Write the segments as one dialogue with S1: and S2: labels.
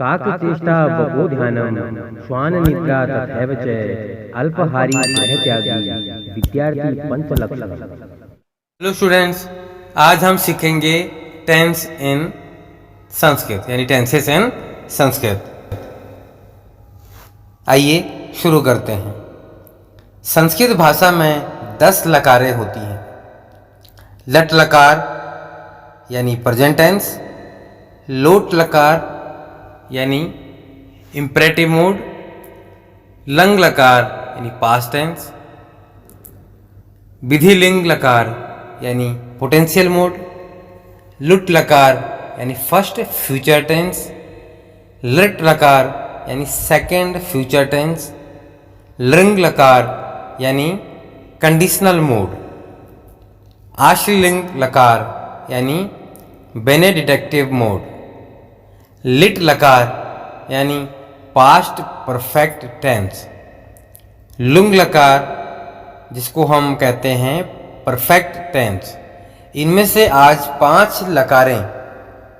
S1: काकचेष्टा बकोध्यानम श्वाननिद्रा तथैव च अल्पाहारी गृहत्यागी विद्यार्थी पंचलक्षण।
S2: हेलो स्टूडेंट्स, आज हम सीखेंगे टेंस इन संस्कृत यानी टेंसेस इन संस्कृत। आइए शुरू करते हैं। संस्कृत भाषा में 10 लकारें होती हैं। लट लकार यानी प्रेजेंट टेंस, लोट लकार यानी इम्परेटिव मूड, लंग लकार यानी पास्ट टेंस, विधिलिंग लकार यानी पोटेंशियल मोड, लुट लकार यानी फर्स्ट फ्यूचर टेंस, लट लकार यानी सेकंड फ्यूचर टेंस, लृंग लकार यानी कंडीशनल मोड, आश्रलिंग लकार यानी बेनेडिक्टिव मोड, लिट लकार यानी पास्ट परफेक्ट टेंस, लुंग लकार जिसको हम कहते हैं परफेक्ट टेंस। इनमें से आज 5 लकारें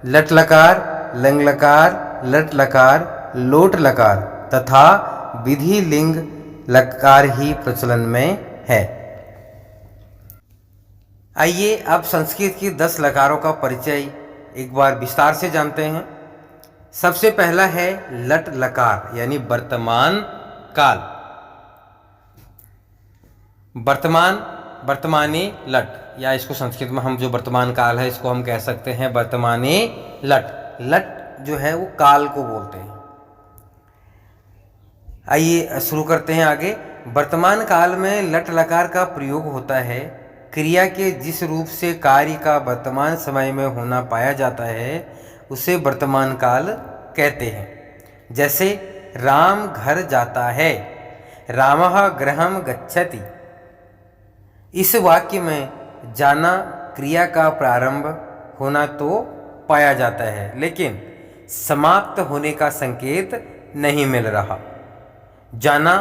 S2: लट लकार, लंग लकार, लट लकार, लोट लकार तथा विधि लिंग लकार ही प्रचलन में है। आइए अब संस्कृत की 10 लकारों का परिचय एक बार विस्तार से जानते हैं। सबसे पहला है लट लकार यानी वर्तमान काल। वर्तमाने लट, या इसको संस्कृत में हम जो वर्तमान काल है इसको हम कह सकते हैं वर्तमाने लट। लट जो है वो काल को बोलते हैं। आइए शुरू करते हैं आगे। वर्तमान काल में लट लकार का प्रयोग होता है क्रिया के जिस रूप से कार्य का वर्तमान समय में होना पाया जाता है उसे वर्तमान काल कहते हैं। जैसे राम घर जाता है, रामः गृहं गच्छति। इस वाक्य में जाना क्रिया का प्रारंभ होना तो पाया जाता है लेकिन समाप्त होने का संकेत नहीं मिल रहा। जाना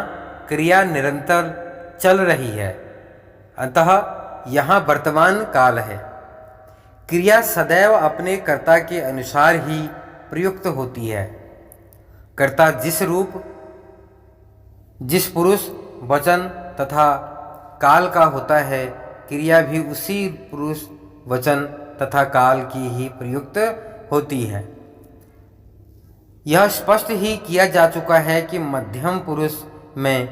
S2: क्रिया निरंतर चल रही है, अतः यहाँ वर्तमान काल है। क्रिया सदैव अपने कर्ता के अनुसार ही प्रयुक्त होती है। कर्ता जिस रूप, जिस पुरुष, वचन तथा काल का होता है, क्रिया भी उसी पुरुष, वचन तथा काल की ही प्रयुक्त होती है। यह स्पष्ट ही किया जा चुका है कि मध्यम पुरुष में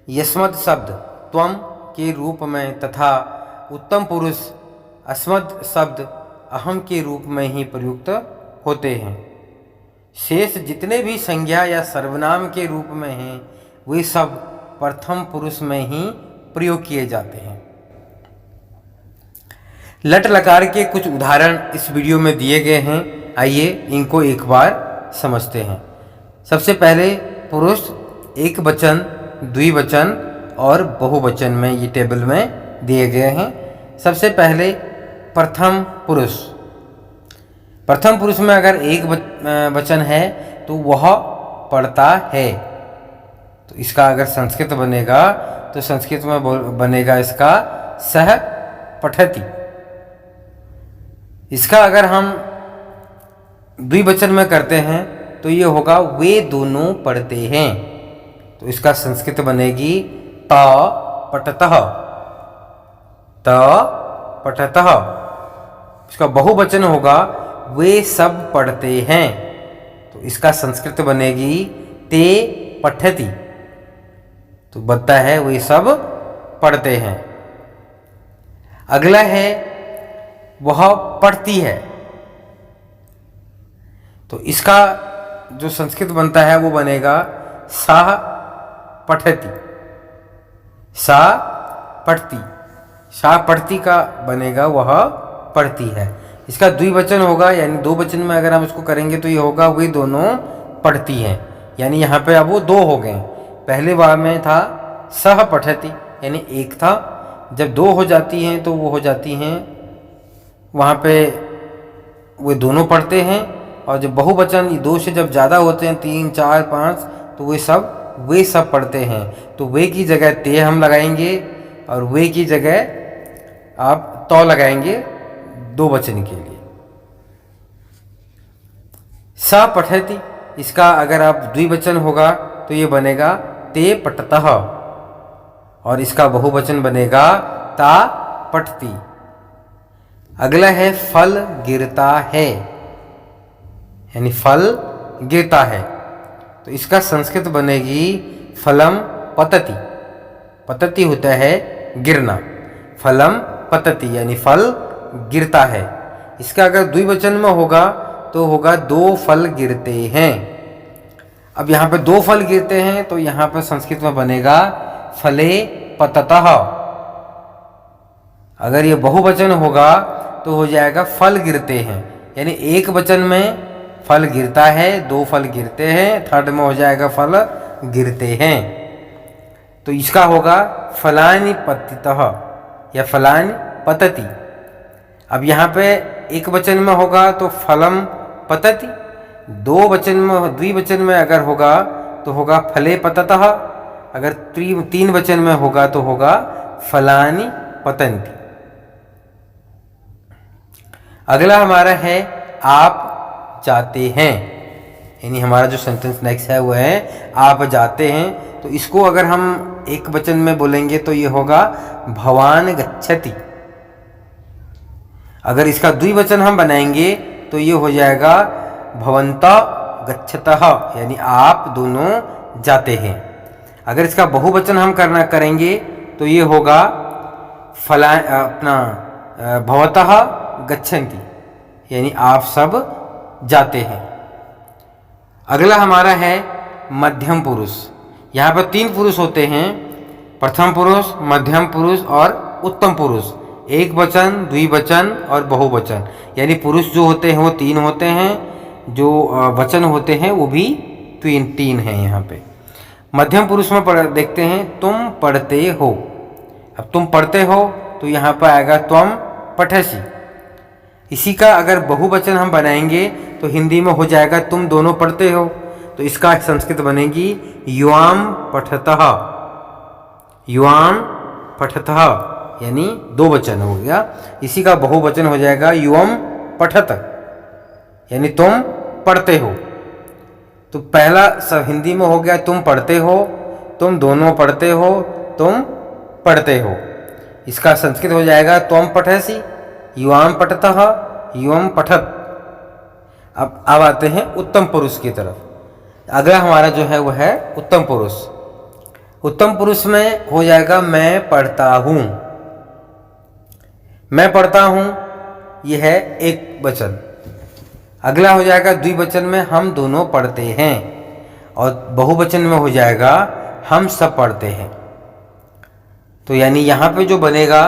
S2: यस्मद् शब्द त्वम के रूप में तथा उत्तम पुरुष अस्मद् शब्द अहम के रूप में ही प्रयुक्त होते हैं। शेष जितने भी संज्ञा या सर्वनाम के रूप में हैं वे सब प्रथम पुरुष में ही प्रयोग किए जाते हैं। लट लकार के कुछ उदाहरण इस वीडियो में दिए गए हैं। आइए इनको एक बार समझते हैं। सबसे पहले पुरुष एक वचन, द्विवचन और बहुवचन में ये टेबल में दिए गए हैं। सबसे पहले प्रथम पुरुष। प्रथम पुरुष में अगर एक वचन है तो वह पढ़ता है, तो इसका अगर संस्कृत बनेगा तो संस्कृत में बनेगा इसका सह पठति। इसका अगर हम द्विवचन में करते हैं तो ये होगा वे दोनों पढ़ते हैं, तो इसका संस्कृत बनेगी त पठतः, त पठतः। इसका बहुवचन होगा वे सब पढ़ते हैं, तो इसका संस्कृत बनेगी ते पठति, तो बनता है वे सब पढ़ते हैं। अगला है वह पढ़ती है, तो इसका जो संस्कृत बनता है वो बनेगा सा पठति, सा पढ़ती। सा पढ़ती का बनेगा वह पढ़ती है। इसका द्विवचन होगा यानी दो वचन में अगर हम इसको करेंगे तो ये होगा वे दोनों पढ़ती हैं, यानी यहाँ पे अब वो दो हो गए। पहले बार में था सह पठति यानी एक था, जब दो हो जाती हैं तो वो हो जाती हैं वहाँ पे वे दोनों पढ़ते हैं। और जब बहुवचन दो से जब ज़्यादा होते हैं 3, 4, 5 तो वे सब पढ़ते हैं, तो वे की जगह ते हम लगाएंगे और वे की जगह आप तो लगाएंगे दो वचन के लिए। स पठति, इसका अगर आप द्विवचन होगा तो ये बनेगा ते पठतः, और इसका बहुवचन बनेगा ता पठति। अगला है फल गिरता है, यानी फल गिरता है, तो इसका संस्कृत बनेगी फलम पतति। पतति होता है गिरना, फलम पतति यानी फल गिरता है। इसका अगर द्विवचन में होगा तो होगा दो फल गिरते हैं। अब यहाँ पे दो फल गिरते हैं तो यहाँ पे संस्कृत में बनेगा फले पततः। अगर ये बहुवचन होगा तो हो जाएगा फल गिरते हैं, यानी एक वचन में फल गिरता है, दो फल गिरते हैं, थर्ड में हो जाएगा फल गिरते हैं। तो इसका होगा फलानि पतितः या फलानि पतति। अब यहाँ पे एक वचन में होगा तो फलम पतति, दो वचन में द्विवचन में अगर होगा तो होगा फले पततः, अगर तीन वचन में होगा तो होगा फलानि पतन्ति। अगला हमारा है आप जाते हैं, यानी हमारा जो सेंटेंस नेक्स्ट है वो है आप जाते हैं। तो इसको अगर हम एक वचन में बोलेंगे तो ये होगा भवान गच्छति। अगर इसका द्विवचन हम बनाएंगे तो ये हो जाएगा भवन्तः गच्छतः, यानी आप दोनों जाते हैं। अगर इसका बहुवचन हम करेंगे तो ये होगा भवतः गच्छन्ति, यानी आप सब जाते हैं। अगला हमारा है मध्यम पुरुष। यहाँ पर तीन पुरुष होते हैं, प्रथम पुरुष, मध्यम पुरुष और उत्तम पुरुष। एक वचन, द्विवचन और बहुवचन, यानी पुरुष जो होते हैं वो तीन होते हैं, जो वचन होते हैं वो भी तीन हैं। यहाँ पे मध्यम पुरुष में देखते हैं तुम पढ़ते हो। अब तुम पढ़ते हो तो यहाँ पर आएगा त्वम पठसि। इसी का अगर बहुवचन हम बनाएंगे तो हिंदी में हो जाएगा तुम दोनों पढ़ते हो, तो इसका संस्कृत बनेगी युवाम पठतः। युवाम पठतः यानी दो वचन हो गया। इसी का बहुवचन हो जाएगा युवम पठत, यानी तुम पढ़ते हो। तो पहला सब हिंदी में हो गया तुम पढ़ते हो, तुम दोनों पढ़ते हो, तुम पढ़ते हो। इसका संस्कृत हो जाएगा त्वम पठसि, युवाम पठतः, युवम पठत। अब आते हैं उत्तम पुरुष की तरफ। अगला हमारा जो है वह है उत्तम पुरुष। उत्तम पुरुष में हो जाएगा मैं पढ़ता हूँ। मैं पढ़ता हूँ यह है एक वचन। अगला हो जाएगा द्विवचन में हम दोनों पढ़ते हैं, और बहुवचन में हो जाएगा हम सब पढ़ते हैं। तो यानी यहाँ पे जो बनेगा,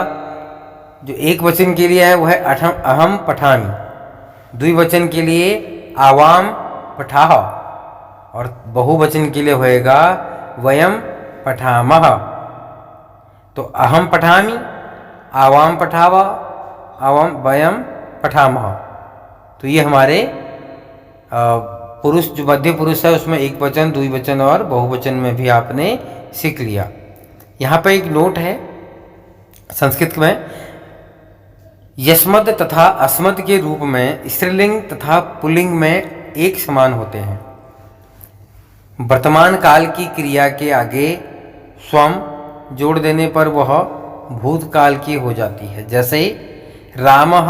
S2: जो एक वचन के लिए है वह है अहम पठामि, द्विवचन के लिए आवाम पठाह, और बहुवचन के लिए होएगा वयम पठामः। तो अहम पठामि, आवाम पठावा, आवाम वयम पठामः। तो ये हमारे पुरुष जो मध्य पुरुष है उसमें एक वचन, द्विवचन और बहुवचन में भी आपने सीख लिया। यहाँ पे एक नोट है संस्कृत में, यस्मद तथा अस्मद के रूप में स्त्रीलिंग तथा पुल्लिंग में एक समान होते हैं। वर्तमान काल की क्रिया के आगे स्वम जोड़ देने पर वह भूतकाल की हो जाती है। जैसे रामः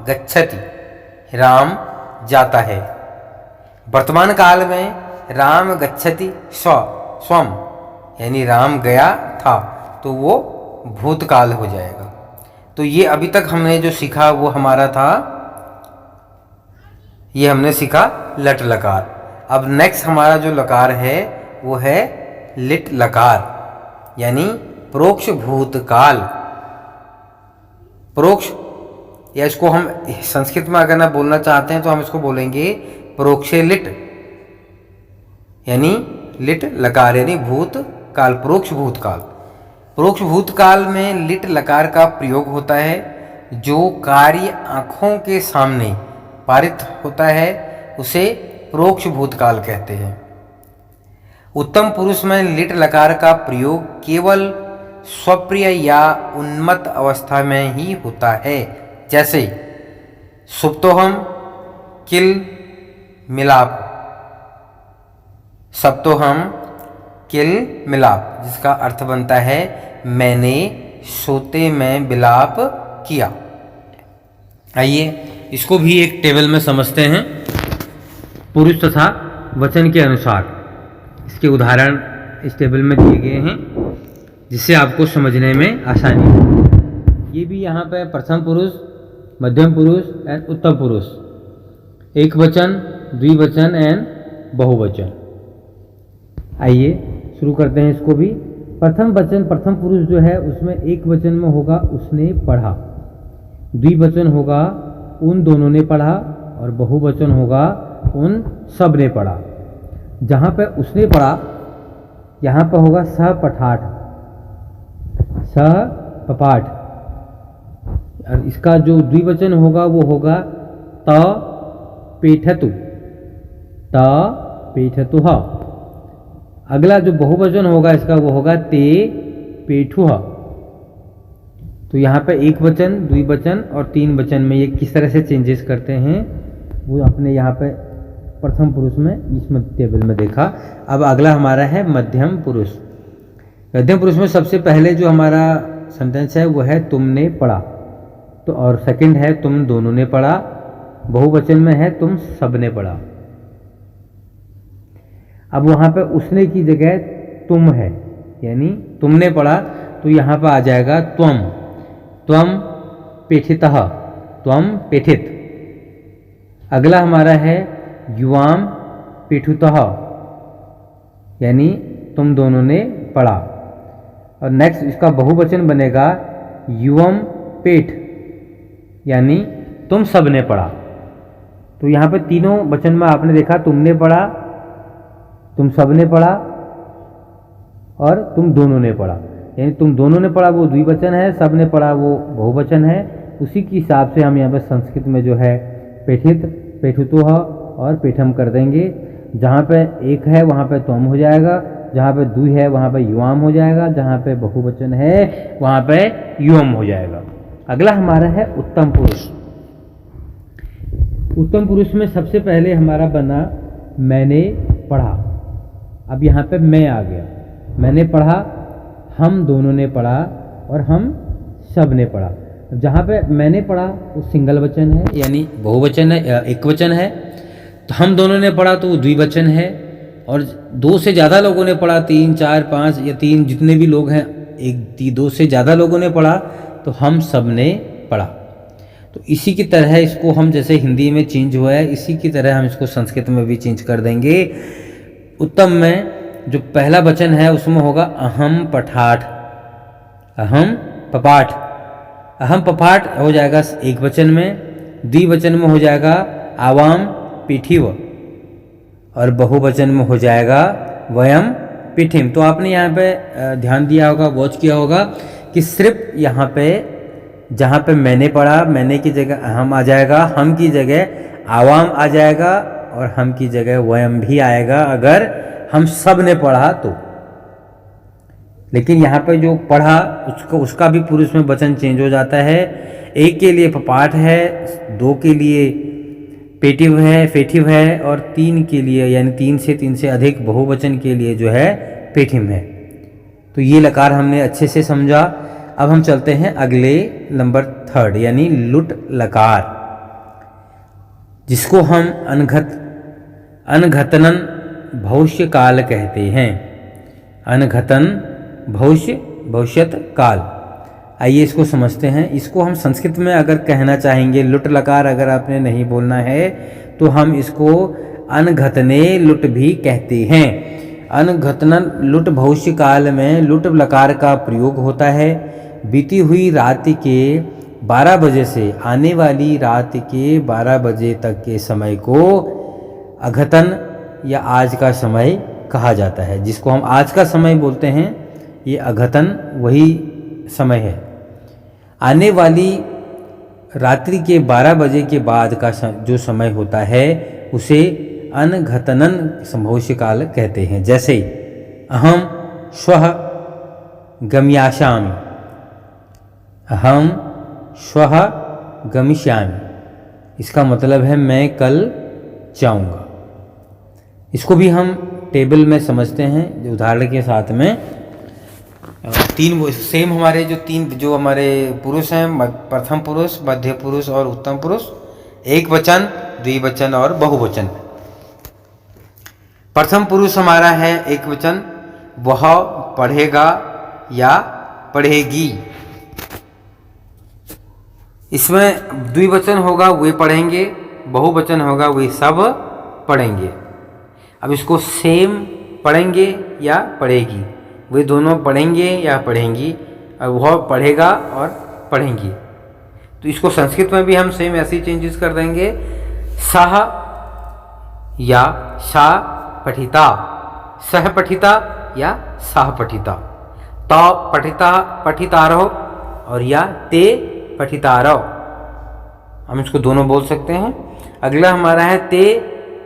S2: गच्छति, राम जाता है। वर्तमान काल में राम गच्छति स्वम, यानी राम गया था, तो वो भूतकाल हो जाएगा। तो ये अभी तक हमने जो सीखा वो हमारा था, ये हमने सीखा लट लकार। अब नेक्स्ट हमारा जो लकार है वो है लिट लकार, यानी प्रोक्ष भूतकाल। प्रोक्ष, या इसको हम संस्कृत में अगर ना बोलना चाहते हैं तो हम इसको बोलेंगे प्रोक्षे लिट, यानी लिट लकार यानी भूतकाल, प्रोक्ष भूतकाल। प्रोक्ष भूतकाल में लिट लकार का प्रयोग होता है। जो कार्य आँखों के सामने पारित होता है उसे प्रोक्ष भूतकाल कहते हैं। उत्तम पुरुष में लिट लकार का प्रयोग केवल स्वप्रिय या उन्मत्त अवस्था में ही होता है। जैसे सुप्तोहम, किल, मिलाप, सप्तोहम किल मिलाप, जिसका अर्थ बनता है मैंने सोते में विलाप किया। आइए इसको भी एक टेबल में समझते हैं। पुरुष तथा वचन के अनुसार इसके उदाहरण इस टेबल में दिए गए हैं, जिससे आपको समझने में आसानी हो। ये भी यहाँ पे प्रथम पुरुष, मध्यम पुरुष एंड उत्तम पुरुष, एक वचन, द्विवचन एंड बहुवचन। आइए शुरू करते हैं इसको भी। प्रथम वचन, प्रथम पुरुष जो है उसमें एक वचन में होगा उसने पढ़ा, द्विवचन होगा उन दोनों ने पढ़ा, और बहुवचन होगा उन सब ने पढ़ा। जहाँ पे उसने पढ़ा यहाँ पे होगा सहपठाठ, सहपपाठ, और इसका जो द्विवचन होगा वो होगा त पेठतु, त पेठतुह। अगला जो बहुवचन होगा इसका वो होगा ते पेठुह। तो यहाँ पे एक वचन, द्विवचन और तीन वचन में ये किस तरह से चेंजेस करते हैं वो अपने यहाँ पे प्रथम पुरुष में इसमें टेबल में देखा। अब अगला हमारा है मध्यम पुरुष। मध्यम पुरुष में सबसे पहले जो हमारा सेंटेंस है वो है तुमने पढ़ा, तो और सेकंड है तुम दोनों ने पढ़ा, बहुवचन में है तुम सब ने पढ़ा। अब वहाँ पे उसने की जगह तुम है, यानी तुमने पढ़ा, तो यहाँ पर आ जाएगा त्वम, त्वम पेठितः, त्वम पेठित। अगला हमारा है युवाम पेठुतः, यानी तुम दोनों ने पढ़ा। और नेक्स्ट इसका बहुवचन बनेगा युवम पेठ, यानी तुम सब ने पढ़ा। तो यहाँ पे तीनों वचन में आपने देखा तुमने पढ़ा, तुम सब ने पढ़ा और तुम दोनों ने पढ़ा। यानी तुम दोनों ने पढ़ा वो द्विवचन है, सब ने पढ़ा वो बहुवचन है। उसी के हिसाब से हम यहाँ पे संस्कृत में जो है पेठित, पेठुतुह और पेठम कर देंगे। जहाँ पे एक है वहाँ पे त्वम हो जाएगा, जहाँ पे द्वि है वहाँ पे युवाम हो जाएगा, जहाँ पे बहुवचन है वहाँ पे युवम हो जाएगा। अगला हमारा है उत्तम पुरुष। उत्तम पुरुष में सबसे पहले हमारा बना मैंने पढ़ा। अब यहाँ पे मैं आ गया, मैंने पढ़ा, हम दोनों ने पढ़ा और हम सब ने पढ़ा। जहाँ पे मैंने पढ़ा वो सिंगल वचन है, यानी बहुवचन है, एक वचन है। तो हम दोनों ने पढ़ा तो वो द्विवचन है। और दो से ज़्यादा लोगों ने पढ़ा, 3, 4, 5 या 3 जितने भी लोग हैं, दो से ज़्यादा लोगों ने पढ़ा तो हम सब ने पढ़ा। तो इसी की तरह इसको हम जैसे हिंदी में चेंज हुआ है, इसी की तरह हम इसको संस्कृत में भी चेंज कर देंगे। उत्तम में जो पहला वचन है उसमें होगा अहम पठाठ, अहम पपाठ। अहम पपाठ हो जाएगा एक वचन में, द्विवचन में हो जाएगा आवाम पीठिव और बहुवचन में हो जाएगा वयम पीठिम। तो आपने यहाँ पे ध्यान दिया होगा, वॉच किया होगा कि सिर्फ यहाँ पे जहाँ पे मैंने पढ़ा, मैंने की जगह अहम आ जाएगा, हम की जगह आवाम आ जाएगा और हम की जगह वयम भी आएगा अगर हम सब ने पढ़ा तो। लेकिन यहाँ पे जो पढ़ा उसका भी पुरुष में वचन चेंज हो जाता है। एक के लिए पपाठ है, दो के लिए पेटिव है, फेटिव है, और 3 के लिए यानी 3 से अधिक बहुवचन के लिए जो है पेठिम है। तो ये लकार हमने अच्छे से समझा। अब हम चलते हैं अगले नंबर 3 यानी लुट लकार, जिसको हम अनघतनन भविष्य काल कहते हैं। अनघतन भविष्यत काल। आइए इसको समझते हैं। इसको हम संस्कृत में अगर कहना चाहेंगे, लुट लकार अगर आपने नहीं बोलना है तो हम इसको अनघतने लुट भी कहते हैं। अनघतनन लुट भविष्य काल में लुट लकार का प्रयोग होता है। बीती हुई रात के 12 बजे से आने वाली रात के 12 बजे तक के समय को अघतन या आज का समय कहा जाता है। जिसको हम आज का समय बोलते हैं, ये अघतन वही समय है। आने वाली रात्रि के 12 बजे के बाद का जो समय होता है उसे अनघतनन भविष्य काल कहते हैं। जैसे अहम श्वः गम्याशामि, अहम श्वः गमिष्यामि, इसका मतलब है मैं कल जाऊंगा। इसको भी हम टेबल में समझते हैं उदाहरण के साथ में। तीन वो सेम हमारे जो हमारे पुरुष हैं, प्रथम पुरुष, मध्य पुरुष और उत्तम पुरुष, एक वचन, द्विवचन और बहुवचन। प्रथम पुरुष हमारा है एक वचन, वह पढ़ेगा या पढ़ेगी। इसमें द्विवचन होगा वे पढ़ेंगे, बहुवचन होगा वे सब पढ़ेंगे। अब इसको सेम पढ़ेंगे या पढ़ेगी, वे दोनों पढ़ेंगे या पढ़ेंगी, अब वह पढ़ेगा और पढ़ेंगी। तो इसको संस्कृत में भी हम सेम ऐसी चेंजेस कर देंगे, सह या सा पठिता, सह पठिता या सह पठिता, तो पठिता पठितारहो और या ते पठितारहो, हम इसको दोनों बोल सकते हैं। अगला हमारा है ते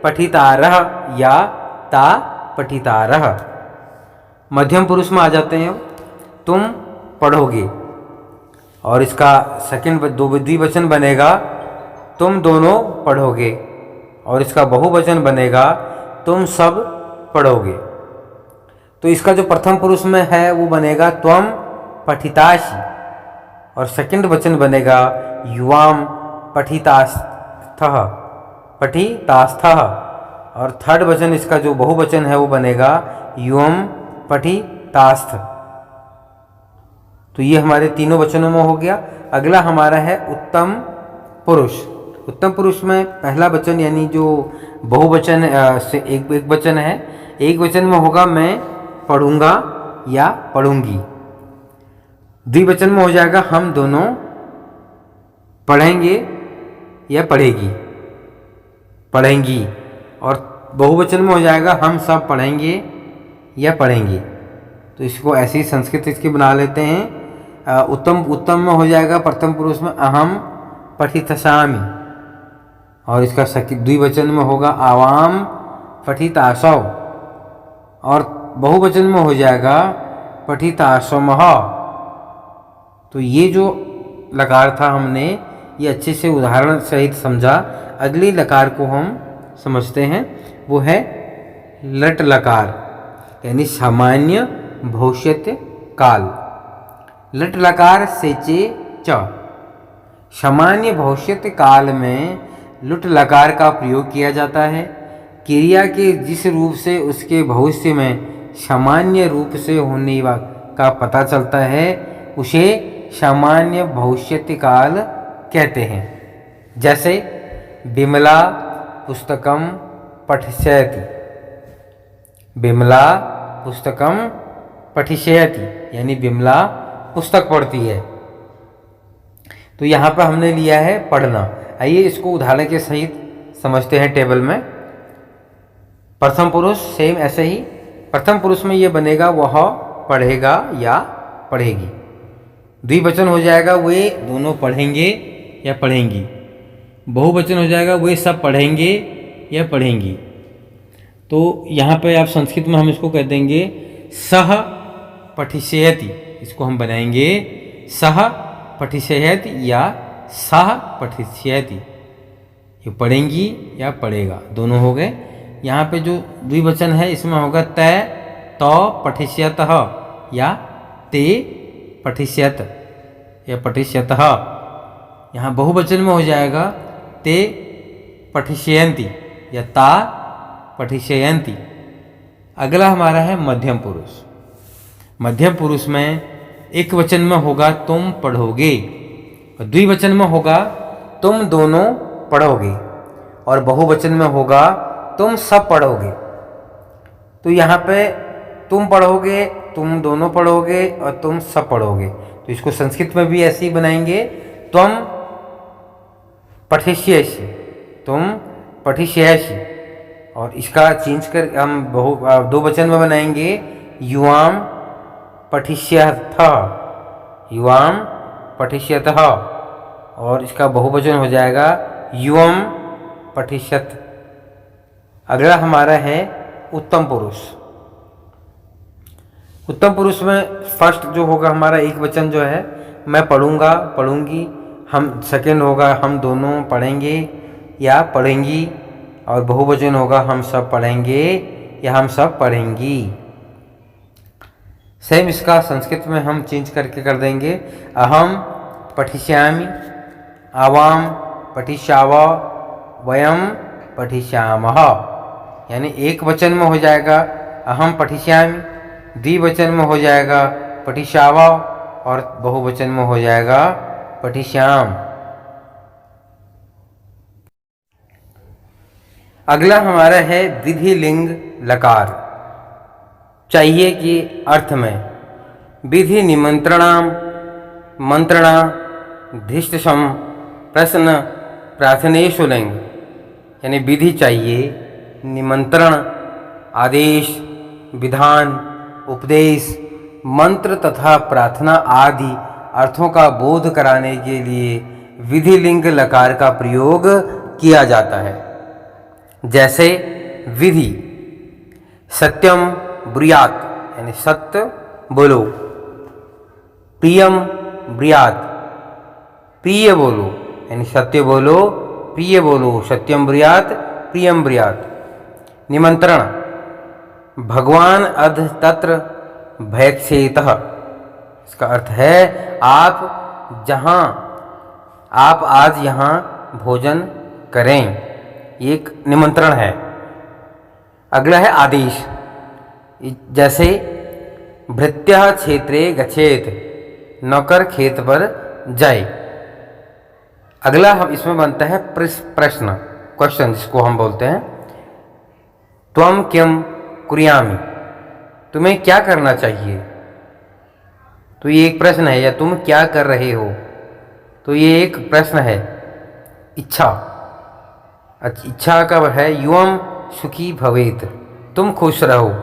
S2: पठितारह या ता पठितारह। मध्यम पुरुष में आ जाते हैं, तुम पढ़ोगे, और इसका सेकंड द्विवचन बनेगा तुम दोनों पढ़ोगे, और इसका बहुवचन बनेगा तुम सब पढ़ोगे। तो इसका जो प्रथम पुरुष में है वो बनेगा त्वम पठितासि, और सेकंड वचन बनेगा युवाम पठितास्थः, पठितास्थः, और थर्ड वचन इसका जो बहुवचन है वो बनेगा युवम पठितास्थ। तो ये हमारे तीनों वचनों में हो गया। अगला हमारा है उत्तम पुरुष। उत्तम पुरुष में पहला वचन यानी जो बहुवचन से एक वचन है, एक वचन में होगा मैं पढ़ूंगा या पढ़ूंगी। द्विवचन में हो जाएगा हम दोनों पढ़ेंगे या पढ़ेगी, पढ़ेंगी, और बहुवचन में हो जाएगा हम सब पढ़ेंगे या पढ़ेंगी। तो इसको ऐसे ही संस्कृत इसकी बना लेते हैं। उत्तम में हो जाएगा प्रथम पुरुष में अहम पठितसामि, और इसका द्विवचन में होगा आवाम पठितासौ, और बहुवचन में हो जाएगा पठितासमः। तो ये जो लकार था हमने ये अच्छे से उदाहरण सहित समझा। अगली लकार को हम समझते हैं, वो है लट लकार यानी सामान्य भविष्यत्य काल। लट लकार सेचे च, सामान्य भविष्यत्य काल में लुट लकार का प्रयोग किया जाता है। क्रिया के जिस रूप से उसके भविष्य में सामान्य रूप से होने का पता चलता है उसे सामान्य भविष्यत्य काल कहते हैं। जैसे बिमला पुस्तकम पठिष्यति, बिमला पुस्तकम पठिष्यति यानी बिमला पुस्तक पढ़ती है। तो यहाँ पर हमने लिया है पढ़ना। आइए इसको उदाहरण के सहित समझते हैं टेबल में। प्रथम पुरुष सेम ऐसे ही, प्रथम पुरुष में ये बनेगा वह पढ़ेगा या पढ़ेगी। द्विवचन हो जाएगा वे दोनों पढ़ेंगे या पढ़ेंगी। बहुवचन हो जाएगा वे सब पढ़ेंगे या पढ़ेंगी। तो यहाँ पे आप संस्कृत में हम इसको कह देंगे सह पठिष्यति, इसको हम बनाएंगे सह पठिष्यति या सह पठिष्यति, ये पढ़ेंगी या पढ़ेगा, दोनों हो गए। यहाँ पे जो द्विवचन है इसमें होगा तय तो पठिष्यतः या ते पठिष्यत या पठिष्यतः। यहाँ बहुवचन में हो जाएगा ते पठिष्यन्ति या ता पठिष्यन्ति। अगला हमारा है मध्यम पुरुष। मध्यम पुरुष में एक वचन में होगा तुम पढ़ोगे, और द्विवचन में होगा तुम दोनों पढ़ोगे, और बहुवचन में होगा तुम सब पढ़ोगे। तो यहाँ पे तुम पढ़ोगे, तुम दोनों पढ़ोगे और तुम सब पढ़ोगे। तो इसको संस्कृत में भी ऐसे ही बनाएंगे त्वम पठिष्यसि, तुम पठिष्यसि, और इसका चेंज कर हम दो वचन में बनाएंगे युवाम पठिष्यतः, युवाम पठिष्यतः, और इसका बहुवचन हो जाएगा युवम पठिष्यत। अगला हमारा है उत्तम पुरुष। उत्तम पुरुष में फर्स्ट जो होगा हमारा एक वचन जो है मैं पढ़ूंगा पढ़ूंगी, हम सेकंड होगा हम दोनों पढ़ेंगे या पढ़ेंगी, और बहुवचन होगा हम सब पढ़ेंगे या हम सब पढ़ेंगी। सेम इसका संस्कृत में हम चेंज करके कर देंगे। अहम पठिष्यामि, आवाम पठिष्याव, वयम पठिष्यामः। यानी एक वचन में हो जाएगा अहम पठिष्यामि, द्विवचन में हो जाएगा पठिष्याव और बहुवचन में हो जाएगा पठिष्याम। अगला हमारा है विधि लिंग लकार। चाहिए कि अर्थ में विधि निमंत्रणाम, मंत्रणा, धिष्टसम, प्रश्न, प्रार्थनेषु लिंग। यानी विधि चाहिए, निमंत्रण, आदेश, विधान, उपदेश, मंत्र तथा प्रार्थना आदि अर्थों का बोध कराने के लिए विधि लिंग लकार का प्रयोग किया जाता है। जैसे विधि सत्यम ब्रूयात, यानी सत्य बोलो। प्रियम ब्रूयात, प्रिय बोलो, यानी सत्य बोलो, प्रिय बोलो। सत्यम ब्रूयात, प्रियम ब्रूयात। निमंत्रण भगवान अध तत्र भैक्षेतः। इसका अर्थ है आप आज यहाँ भोजन करें, एक निमंत्रण है। अगला है आदेश। जैसे भृत्यः क्षेत्रे गच्छेत, नौकर खेत पर जाए। अगला हम इसमें बनता है प्रश्न, क्वेश्चन, जिसको हम बोलते हैं त्वम किम कुर्यामि, तुम्हें क्या करना चाहिए। तो ये एक प्रश्न है, या तुम क्या कर रहे हो, तो ये एक प्रश्न है। इच्छा, इच्छा का है युवम सुखी भवेत, तुम खुश रहो।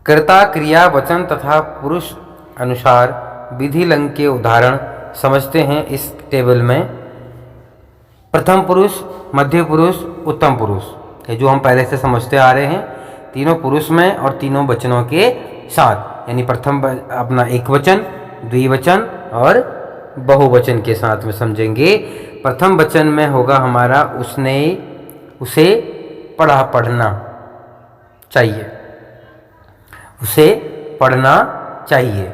S2: कर्ता क्रिया वचन तथा पुरुष अनुसार विधि लिंग के उदाहरण समझते हैं इस टेबल में। प्रथम पुरुष, मध्य पुरुष, उत्तम पुरुष, ये जो हम पहले से समझते आ रहे हैं, तीनों पुरुष में और तीनों वचनों के साथ। यानी प्रथम अपना एक वचन, द्विवचन और बहुवचन के साथ में समझेंगे। प्रथम वचन में होगा हमारा उसने, उसे पढ़ना चाहिए, उसे पढ़ना चाहिए।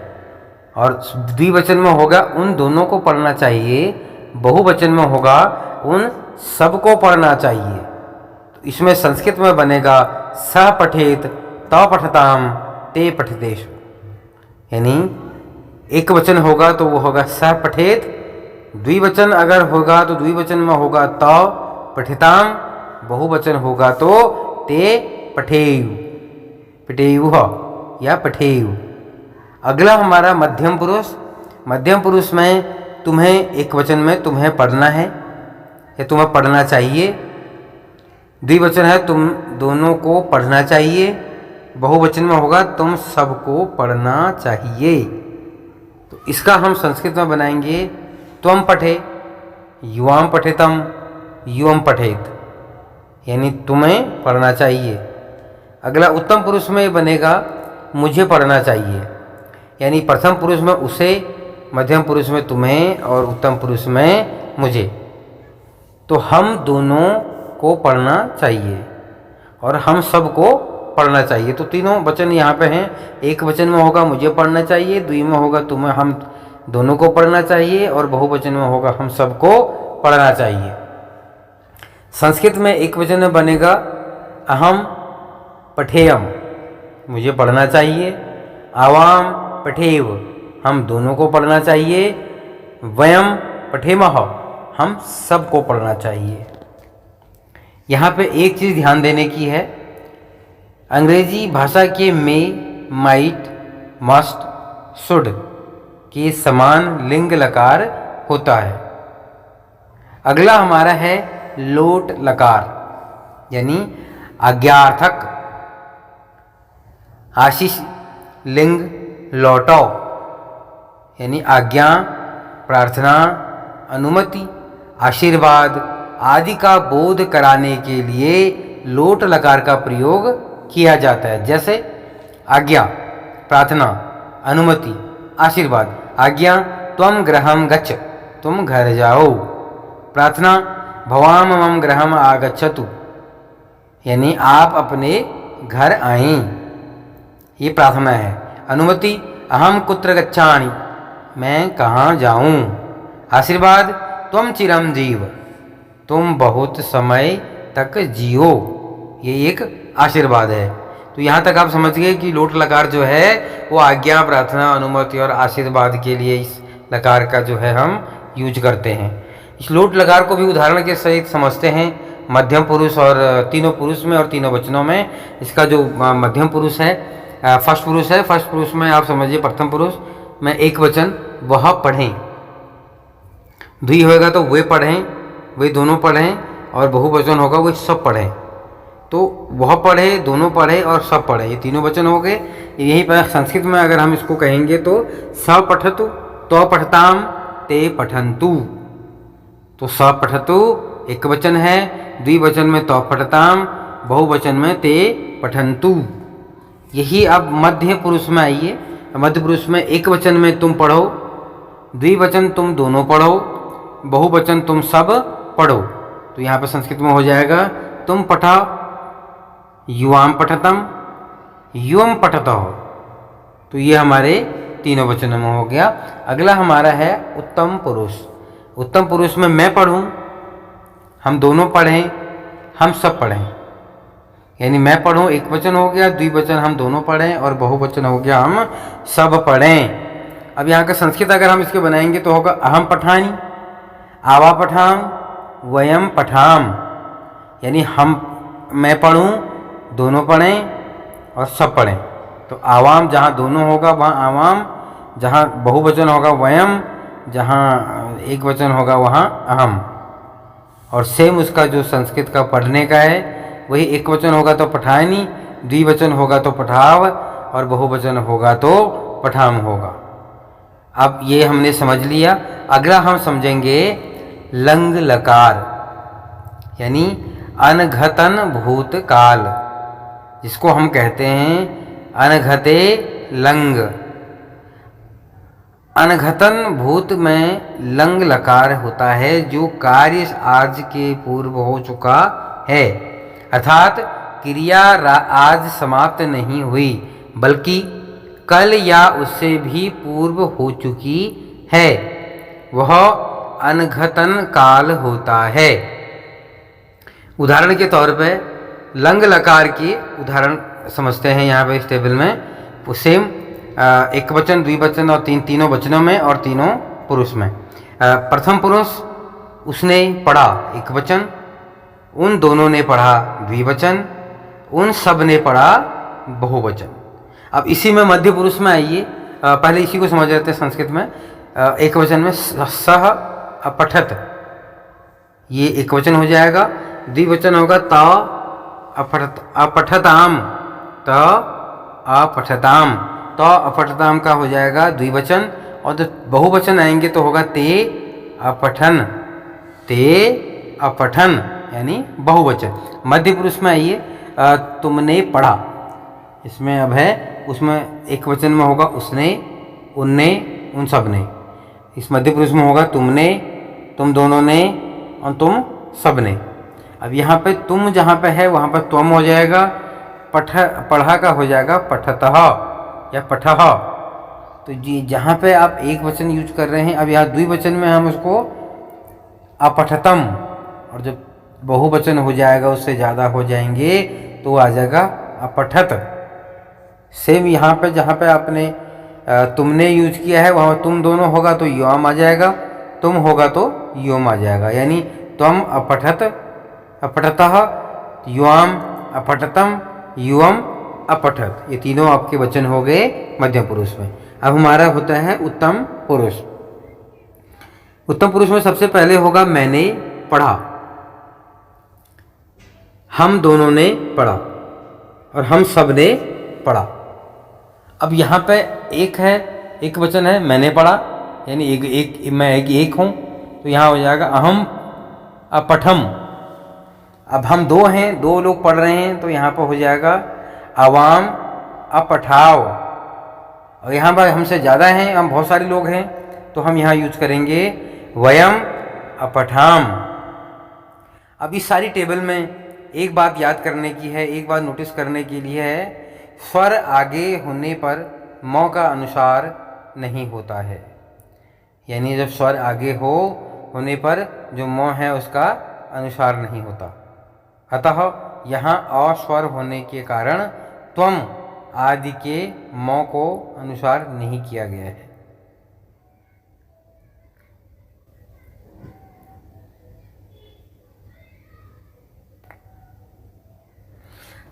S2: और द्विवचन में होगा उन दोनों को पढ़ना चाहिए। बहुवचन में होगा उन सबको पढ़ना चाहिए। तो इसमें संस्कृत में बनेगा स पठेत त पठताम ते पठितेषु। यानी एक वचन होगा तो वो होगा स पठेत, द्विवचन अगर होगा तो द्विवचन में होगा त पठिताम, बहुवचन होगा तो ते पठेयु, पठेयुः या पठेयु। अगला हमारा मध्यम पुरुष। मध्यम पुरुष में तुम्हें एक वचन में तुम्हें पढ़ना है या तुम्हें पढ़ना चाहिए। द्विवचन है तुम दोनों को पढ़ना चाहिए। बहुवचन में होगा तुम सबको पढ़ना चाहिए। तो इसका हम संस्कृत में बनाएंगे त्वम पठे, युवाम पठेतम, युवम पठेत, यानी तुम्हें पढ़ना चाहिए। अगला उत्तम पुरुष में बनेगा मुझे पढ़ना चाहिए। यानी प्रथम पुरुष में उसे, मध्यम पुरुष में तुम्हें और उत्तम पुरुष में मुझे। तो हम दोनों को पढ़ना चाहिए और हम सबको पढ़ना चाहिए। तो तीनों वचन यहाँ पे हैं। एक वचन में होगा मुझे पढ़ना चाहिए, द्वि में होगा तुम्हें, हम दोनों को पढ़ना चाहिए, और बहुवचन में होगा हम सबको पढ़ना चाहिए। संस्कृत में एक वचन में बनेगा अहम पठेयम, मुझे पढ़ना चाहिए। आवाम पठेव, हम दोनों को पढ़ना चाहिए। वयम पठेमः, हम सबको पढ़ना चाहिए। यहाँ पे एक चीज़ ध्यान देने की है, अंग्रेजी भाषा के मे, माइट, मस्ट, शुड के समान लिंग लकार होता है। अगला हमारा है लोट लकार, यानी आज्ञार्थक। आशीष लिंग लौटो, यानी आज्ञा, प्रार्थना, अनुमति, आशीर्वाद आदि का बोध कराने के लिए लोट लकार का प्रयोग किया जाता है। जैसे आज्ञा, प्रार्थना, अनुमति, आशीर्वाद। आज्ञा त्वम गृहं गच्छ, तुम घर जाओ। प्रार्थना भवाम मम गृहम आगच्छतु, यानी आप अपने घर आएं, ये प्रार्थना है। अनुमति, अहम कुत्र गच्छामि, मैं कहाँ जाऊं। आशीर्वाद, त्वम चिरम जीव, तुम बहुत समय तक जियो, ये एक आशीर्वाद है। तो यहाँ तक आप समझ गए कि लोट लकार जो है वो आज्ञा, प्रार्थना, अनुमति और आशीर्वाद के लिए इस लकार का जो है हम यूज करते हैं। इस लोट लकार को भी उदाहरण के सहित समझते हैं मध्यम पुरुष और तीनों पुरुष में और तीनों वचनों में। इसका जो मध्यम पुरुष है, फर्स्ट पुरुष है, फर्स्ट पुरुष में आप समझिए प्रथम पुरुष में एक वचन वह पढ़ें, द्वि होगा तो वे पढ़ें, वे दोनों पढ़ें, और बहुवचन होगा वो सब पढ़ें। तो वह पढ़े, दोनों पढ़े और सब पढ़े, ये तीनों वचन हो गए। यहीं पर संस्कृत में अगर हम इसको कहेंगे तो स पठतु, तो पठताम, ते पठन्तु। तो स पठतु एक वचन है, द्विवचन में तो पठताम, बहुवचन में ते पठन्तु। यही अब मध्य पुरुष में आइए। मध्य पुरुष में एक वचन में तुम पढ़ो, द्विवचन तुम दोनों पढ़ो, बहुवचन तुम सब पढ़ो। तो यहाँ पर संस्कृत में हो जाएगा तुम पठाओ, युवाम पठतम, युवम पठतः। तो ये हमारे तीनों वचनों में हो गया। अगला हमारा है उत्तम पुरुष। उत्तम पुरुष में मैं पढ़ूं, हम दोनों पढ़ें, हम सब पढ़ें। यानी मैं पढ़ूं एक वचन हो गया, द्विवचन हम दोनों पढ़ें, और बहुवचन हो गया हम सब पढ़ें। अब यहाँ का संस्कृत अगर हम इसके बनाएंगे तो होगा अहम पठानी, आवा पठाम, वयम पठाम। यानी मैं पढ़ूं, दोनों पढ़ें और सब पढ़ें। तो आवाम जहाँ दोनों होगा वहाँ आवाम, जहाँ बहुवचन होगा वयम, जहाँ एक वचन होगा वहाँ अहम। और सेम उसका जो संस्कृत का पढ़ने का है वही एक वचन होगा तो पठानी, द्विवचन होगा तो पठाव, और बहुवचन होगा तो पठाम होगा। अब ये हमने समझ लिया। अगला हम समझेंगे लंग लकार, यानी अनघतन भूतकाल, जिसको हम कहते हैं अनघते लंग। अनघतन भूत में लंग लकार होता है जो कार्य आज के पूर्व हो चुका है, अर्थात क्रिया आज समाप्त नहीं हुई बल्कि कल या उससे भी पूर्व हो चुकी है, वह अनघतन काल होता है। उदाहरण के तौर पे लंग लकार की उदाहरण समझते हैं यहाँ पे इस टेबल में। सेम एक वचन, द्विवचन और तीनों वचनों में और तीनों पुरुष में। प्रथम पुरुष उसने पढ़ा एक वचन, उन दोनों ने पढ़ा द्विवचन, उन सब ने पढ़ा बहुवचन। अब इसी में मध्य पुरुष में आइए, पहले इसी को समझ लेते हैं संस्कृत में। एक वचन में सह अपठत, ये एक वचन हो जाएगा। द्विवचन होगा त अपठताम, त अपठताम, तो अपठताम का हो जाएगा द्विवचन। और जब बहुवचन आएंगे तो होगा ते अपठन, ते अपठन, यानी बहुवचन। मध्य पुरुष में आइए, तुमने पढ़ा, इसमें अब है, उसमें एक वचन में होगा उसने, उनने, उन सब ने। इस मध्य पुरुष में होगा तुमने, तुम दोनों ने और तुम सब ने। अब यहाँ पे तुम जहाँ पे है वहाँ पर त्वम हो जाएगा, पढ़ा का हो जाएगा पठतः या पठः। तो जी जहाँ पे आप एक वचन यूज कर रहे हैं, अब यहाँ द्विवचन में हम उसको अपठतम, और जब बहुवचन हो जाएगा उससे ज़्यादा हो जाएंगे तो आ जाएगा अपठत। सेम यहाँ पे जहाँ पे आपने तुमने यूज किया है वहाँ तुम दोनों होगा तो युवाम आ जाएगा, तुम होगा तो युवम आ जाएगा। यानी त्वम अपठत, अपठतः, युवाम अपठतम, युवम अपठत। ये तीनों आपके वचन हो गए मध्यम पुरुष में। अब हमारा होता है उत्तम पुरुष। उत्तम पुरुष में सबसे पहले होगा मैंने पढ़ा, हम दोनों ने पढ़ा और हम सब ने पढ़ा। अब यहाँ पे एक है, एक वचन है मैंने पढ़ा, यानी मैं एक हूँ, तो यहाँ हो जाएगा अहम अपठम। अब हम दो हैं, दो लोग पढ़ रहे हैं, तो यहाँ पर हो जाएगा अवाम अपठाव। और यहाँ पर हमसे ज़्यादा हैं, हम बहुत सारे लोग हैं, तो हम यहाँ यूज करेंगे वयम अपठाम। अब इस सारी टेबल में एक बात याद करने की है, एक बात नोटिस करने के लिए है, स्वर आगे होने पर म का अनुसार नहीं होता है। यानी जब स्वर आगे होने पर जो म है उसका अनुसार नहीं होता। अतः यहाँ अ स्वर होने के कारण त्वम आदि के म को अनुसार नहीं किया गया है।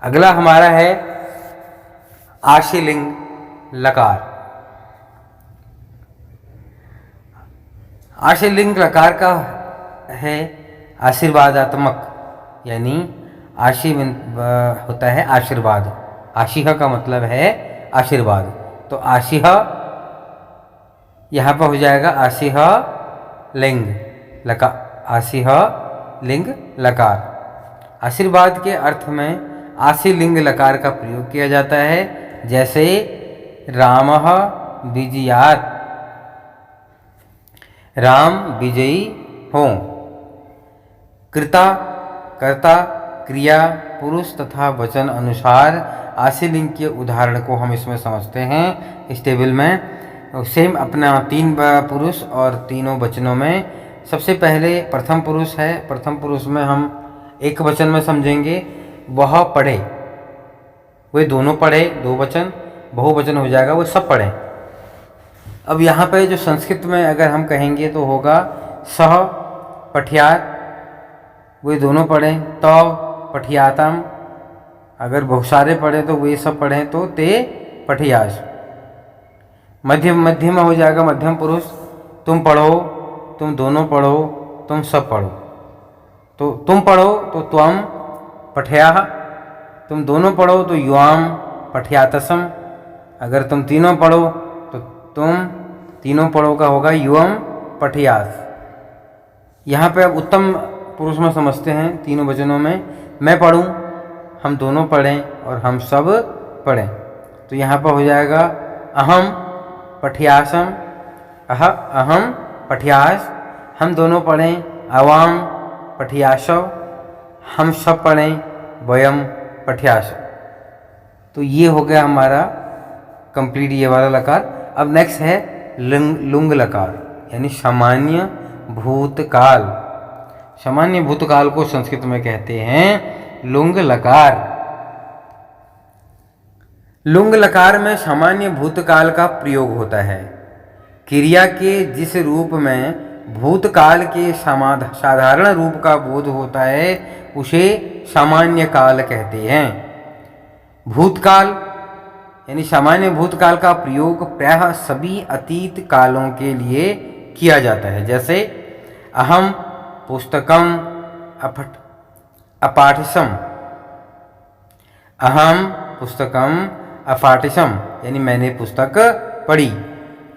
S2: अगला हमारा है आशीलिंग लकार। आशीलिंग लकार का है आशीर्वादात्मक, यानी आशी होता है आशीर्वाद। आशीह का मतलब है आशीर्वाद, तो आशीह यहाँ पर हो जाएगा आशीह लिंग लकार। आशीह लिंग लकार। आशीर्वाद के अर्थ में आशीलिंग लकार का प्रयोग किया जाता है, जैसे रामः विजयात्, राम विजयी हों। कृता कर्ता क्रिया पुरुष तथा वचन अनुसार आशीलिंग के उदाहरण को हम इसमें समझते हैं इस टेबल में। सेम अपना 3 पुरुष और तीनों वचनों में सबसे पहले प्रथम पुरुष है। प्रथम पुरुष में हम एक वचन में समझेंगे, वह पढ़े। वे दोनों पढ़े, 2 वचन। बहुवचन हो जाएगा वो सब पढ़े। अब यहाँ पे जो संस्कृत में अगर हम कहेंगे तो होगा सह पठ्यात, वे दोनों पढ़ें। तव पठियातम, अगर बहुत सारे पढ़े तो वे सब पढ़ें तो ते पठियास। मध्यम हो जाएगा मध्यम पुरुष, तुम पढ़ो, तुम दोनों पढ़ो, तुम सब पढ़ो। तो तुम पढ़ो तो त्वम पठ्याः, तुम दोनों पढ़ो तो युवाम पठ्यातसम, अगर तुम तीनों पढ़ो तो तुम तीनों पढ़ो का होगा युवम पठियास। यहाँ पे अब उत्तम पुरुष में समझते हैं तीनों वचनों में। मैं पढ़ूँ, हम दोनों पढ़ें और हम सब पढ़ें, तो यहाँ पर हो जाएगा अहम पठ्यासम, अहम पठ्यास, हम दोनों पढ़ें। अवाम पठ्यासव, हम सब पढ़ें। वयम पठ्यास। तो ये हो गया हमारा कंप्लीट ये वाला लकार। अब नेक्स्ट है लुंग लकार, यानी सामान्य भूतकाल। सामान्य भूतकाल को संस्कृत में कहते हैं लुंग लकार। लुंग लकार में सामान्य भूतकाल का प्रयोग होता है। क्रिया के जिस रूप में भूतकाल के साधारण रूप का बोध होता है उसे सामान्य काल कहते हैं। भूतकाल यानी सामान्य भूतकाल का प्रयोग प्रायः सभी अतीत कालों के लिए किया जाता है, जैसे अहम पुस्तकम अपाठिसम, अहम पुस्तकम अपाठिसम, यानी मैंने पुस्तक पढ़ी।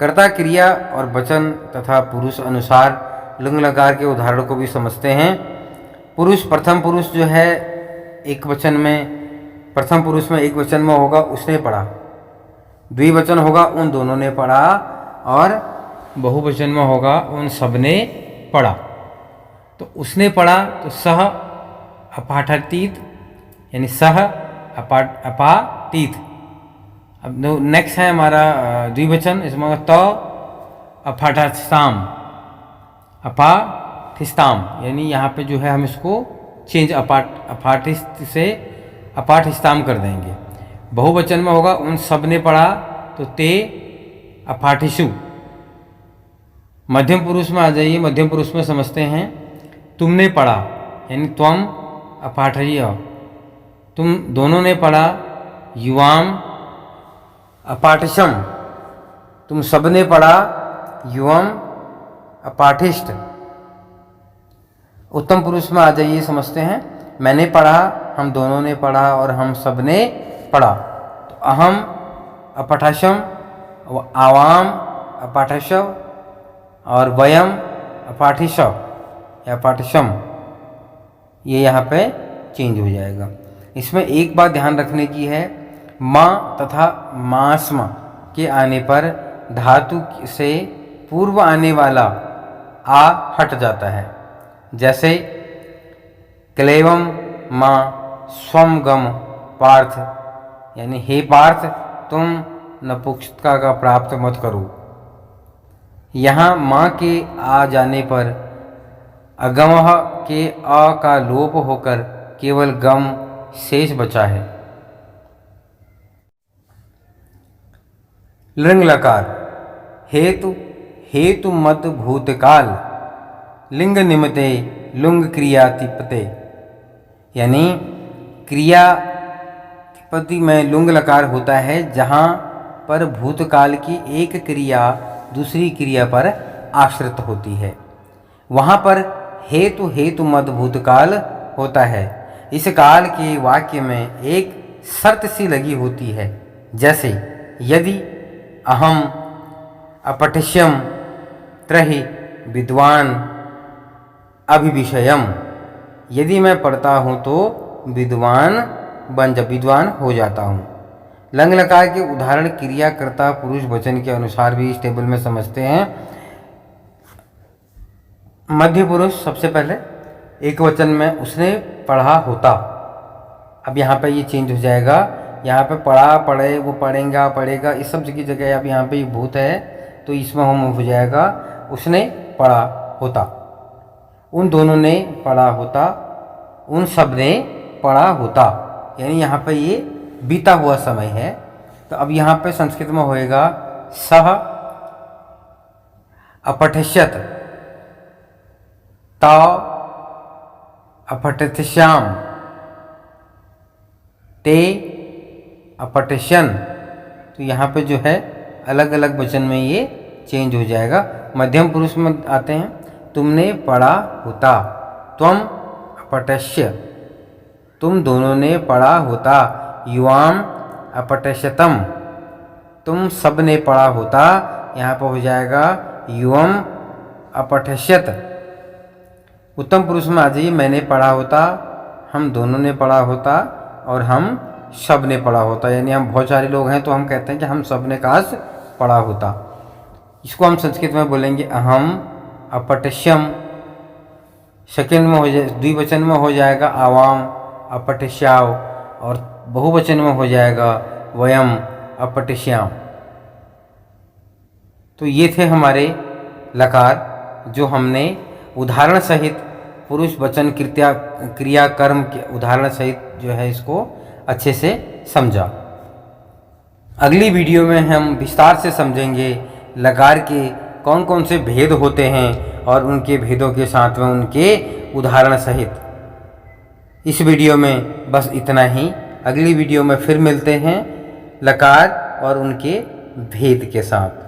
S2: कर्ता क्रिया और वचन तथा पुरुष अनुसार लुंग लकार के उदाहरण को भी समझते हैं। पुरुष प्रथम पुरुष जो है एक वचन में, प्रथम पुरुष में एक वचन में होगा उसने पढ़ा, द्विवचन होगा उन दोनों ने पढ़ा, और बहुवचन में होगा उन सब ने पढ़ा। तो उसने पढ़ा तो सह अपाठतीत, यानी सह अपाटीत। अब नेक्स्ट है हमारा द्विवचन, इसमें त अपाठस्ताम, अपाठिस्ताम, यानी यहाँ पे जो है हम इसको चेंज अपाठिस्त से अपाठिस्ताम कर देंगे। बहुवचन में होगा उन सब ने पढ़ा तो ते अपाठिषु। मध्यम पुरुष में आ जाइए, मध्यम पुरुष में समझते हैं तुमने पढ़ा, यानी त्वम अपाठय्य, तुम दोनों ने पढ़ा। युवाम अपाठिषम, तुम सब ने पढ़ा। युवम अपाठिष्ट। उत्तम पुरुष में आ जाइए, समझते हैं मैंने पढ़ा, हम दोनों ने पढ़ा और हम सब ने पढ़ा। तो अहम अपठशम, आवाम अपाठशव, और वयम अपाठिशव या अपाठशम, ये यहाँ पे चेंज हो जाएगा। इसमें एक बात ध्यान रखने की है, माँ तथा मास्म के आने पर धातु से पूर्व आने वाला आ हट जाता है। जैसे क्लेवम माँ स्वम गम पार्थ, यानी हे पार्थ तुम नपुंसकता का प्राप्त मत करो। यहाँ माँ के आ जाने पर अगमः के अ का लोप होकर केवल गम शेष बचा है। लृंग लकार हेतु हेतु मत भूतकाल लिंग निमित्ते लुंग क्रिया तिपते, यानी क्रिया तिपति में लुंग लकार होता है जहाँ पर भूतकाल की एक क्रिया दूसरी क्रिया पर आश्रित होती है, वहाँ पर हेतु हेतु मद भूतकाल होता है। इस काल के वाक्य में एक शर्त सी लगी होती है, जैसे यदि अहम अपठिष्यम त्रहि विद्वान अभिविषयम, यदि मैं पढ़ता हूँ तो विद्वान हो जाता हूँ। लंग लकार के उदाहरण क्रियाकर्ता पुरुष वचन के अनुसार भी इस टेबल में समझते हैं। मध्य पुरुष सबसे पहले एक वचन में उसने पढ़ा होता, अब यहाँ पे ये चेंज हो जाएगा, यहाँ पे पढ़ा पढ़े वो पढ़ेगा पढ़ेगा इस सब की जगह अब यहाँ पे ये भूत है तो इसमें हम हो जाएगा उसने पढ़ा होता, उन दोनों ने पढ़ा होता, उन सब ने पढ़ा होता, यानी यहाँ पे ये बीता हुआ समय है। तो अब यहाँ पे संस्कृत में होएगा सह अपठिष्यत ता अपठिष्याम ते अपठिष्यन, तो यहाँ पे जो है अलग अलग वचन में ये चेंज हो जाएगा। मध्यम पुरुष में आते हैं तुमने पढ़ा होता, त्वम अपठिष्य तुम दोनों ने पढ़ा होता, युवाम अपठिष्यतम तुम सब ने पढ़ा होता, यहाँ पर हो जाएगा युवम अपठिष्यत। उत्तम पुरुष में आ जाइए मैंने पढ़ा होता, हम दोनों ने पढ़ा होता और हम सब ने पढ़ा होता, यानी हम बहुत सारे लोग हैं तो हम कहते हैं कि हम सब ने काश पढ़ा होता। इसको हम संस्कृत में बोलेंगे अहम अपठिष्यम। सेकंड में हो जाए द्विवचन में हो जाएगा आवाम अपठिष्याव और बहुवचन में हो जाएगा वयम अपठिष्याम। तो ये थे हमारे लकार जो हमने उदाहरण सहित पुरुष वचन क्रिया कर्म के उदाहरण सहित जो है इसको अच्छे से समझा। अगली वीडियो में हम विस्तार से समझेंगे लकार के कौन कौन से भेद होते हैं और उनके भेदों के साथ में उनके उदाहरण सहित। इस वीडियो में बस इतना ही, अगली वीडियो में फिर मिलते हैं लकार और उनके भेद के साथ।